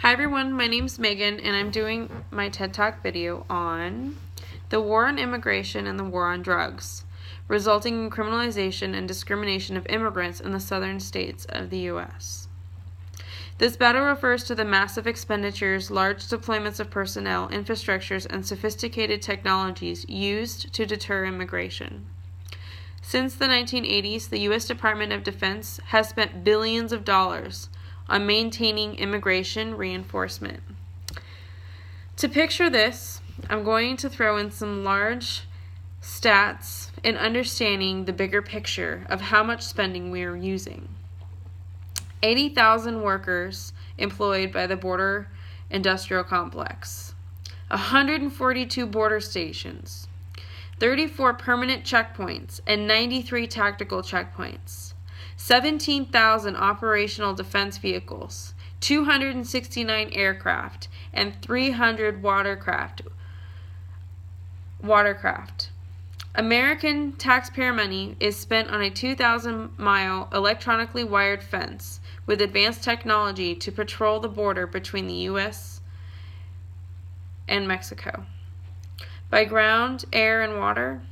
Hi everyone, my name's Megan and I'm doing my TED Talk video on the war on immigration and the war on drugs, resulting in criminalization and discrimination of immigrants in the southern states of the U.S. This battle refers to the massive expenditures, large deployments of personnel, infrastructures, and sophisticated technologies used to deter immigration. Since the 1980s, the U.S. Department of Defense has spent billions of dollars on maintaining immigration reinforcement. To picture this, I'm going to throw in some large stats in understanding the bigger picture of how much spending we are using. 80,000 workers employed by the border industrial complex, 142 border stations, 34 permanent checkpoints, and 93 tactical checkpoints, 17,000 operational defense vehicles, 269 aircraft, and 300 watercraft. American taxpayer money is spent on a 2,000-mile electronically wired fence with advanced technology to patrol the border between the U.S. and Mexico. By ground, air, and water,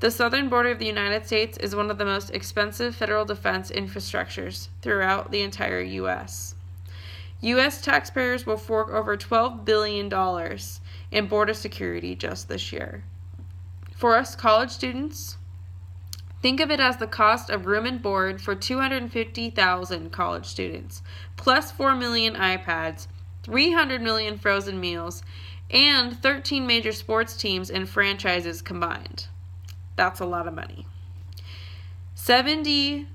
the southern border of the United States is one of the most expensive federal defense infrastructures throughout the entire U.S. U.S. taxpayers will fork over $12 billion in border security just this year. For us college students, think of it as the cost of room and board for 250,000 college students, plus 4 million iPads, 300 million frozen meals, and 13 major sports teams and franchises combined. That's a lot of money. 70%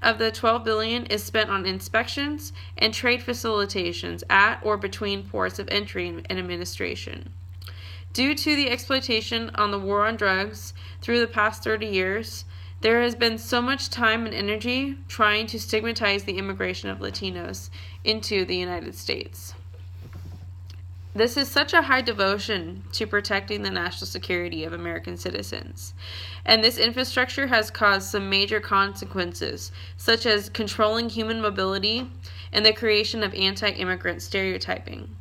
of the $12 billion is spent on inspections and trade facilitations at or between ports of entry and administration. Due to the exploitation on the war on drugs through the past 30 years, there has been so much time and energy trying to stigmatize the immigration of Latinos into the United States. This is such a high devotion to protecting the national security of American citizens. And this infrastructure has caused some major consequences, such as controlling human mobility and the creation of anti-immigrant stereotyping.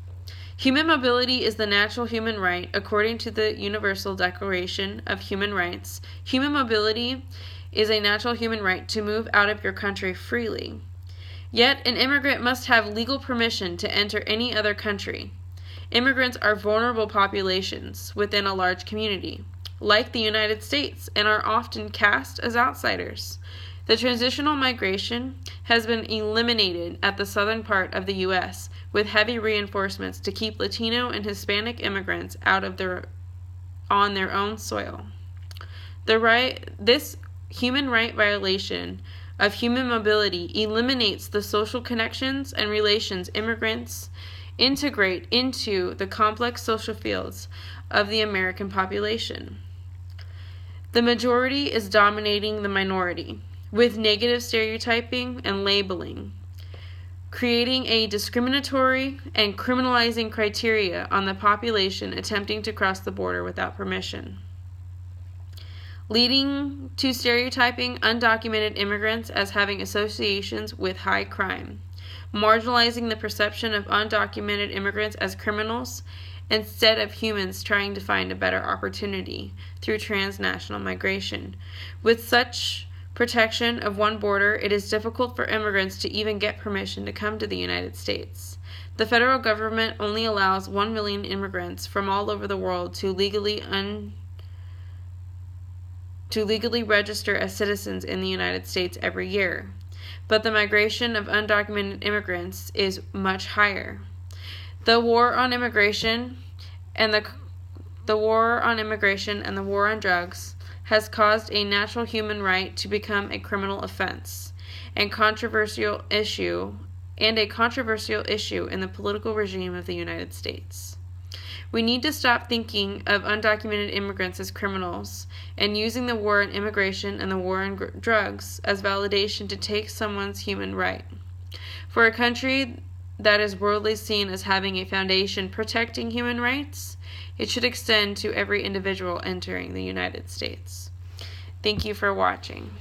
Human mobility is the natural human right according to the Universal Declaration of Human Rights. Human mobility is a natural human right to move out of your country freely. Yet, an immigrant must have legal permission to enter any other country. Immigrants are vulnerable populations within a large community, like the United States, and are often cast as outsiders. The transitional migration has been eliminated at the southern part of the U.S. with heavy reinforcements to keep Latino and Hispanic immigrants on their own soil. This human right violation of human mobility eliminates the social connections and relations immigrants integrate into the complex social fields of the American population. The majority is dominating the minority, with negative stereotyping and labeling, creating a discriminatory and criminalizing criteria on the population attempting to cross the border without permission, leading to stereotyping undocumented immigrants as having associations with high crime, marginalizing the perception of undocumented immigrants as criminals instead of humans trying to find a better opportunity through transnational migration. With such protection of one border, it is difficult for immigrants to even get permission to come to the United States. The federal government only allows 1 million immigrants from all over the world to legally register as citizens in the United States every year. But the migration of undocumented immigrants is much higher. The war on immigration and the war on drugs has caused a natural human right to become a criminal offense and a controversial issue in the political regime of the United States. We need to stop thinking of undocumented immigrants as criminals and using the war on immigration and the war on drugs as validation to take someone's human right. For a country that is worldly seen as having a foundation protecting human rights, it should extend to every individual entering the United States. Thank you for watching.